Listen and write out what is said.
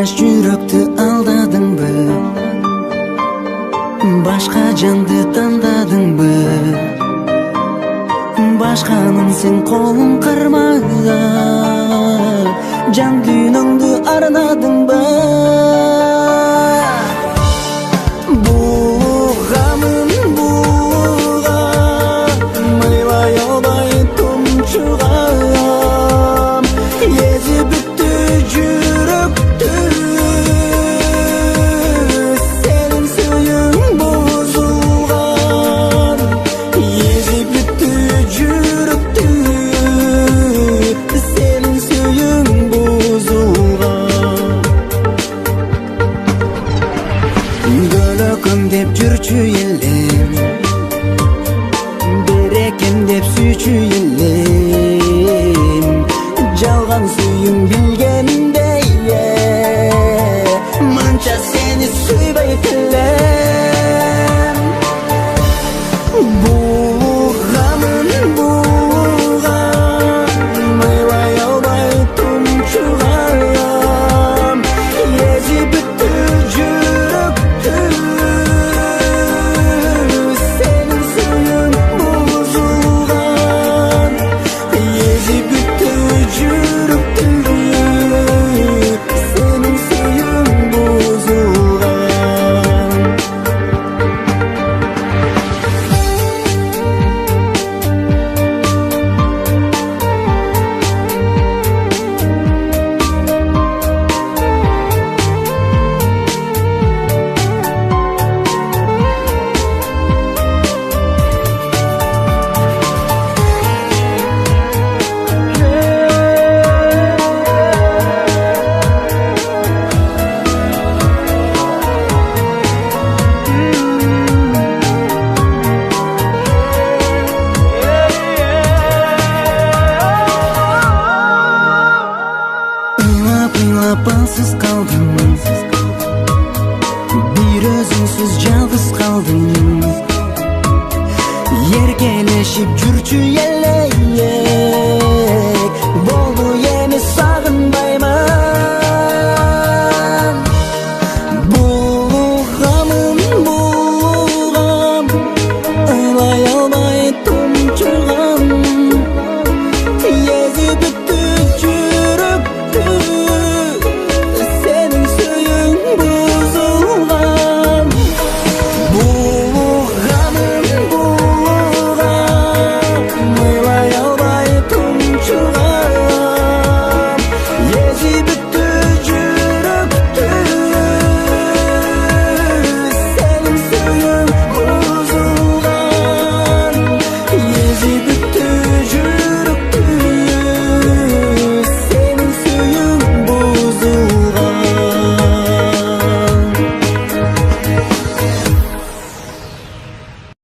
жаш жүрөктү алдадыңбы? Башка жанды тандадыңбы? Башканын сен колуң кармаган жан дүйнөңдү арнадыңбы? Деп жүрчү элем, берекен деп сүйчү элем, жалган сүйүм билгендей манча сени сүйбөй келем. Бугамын бугам, мыйлай албай тумчугам, езип бүттү жүрөктү. Апансыз қалдым, бір өзіңсіз жалғыз қалдым. Еркелешіп жүрчү эле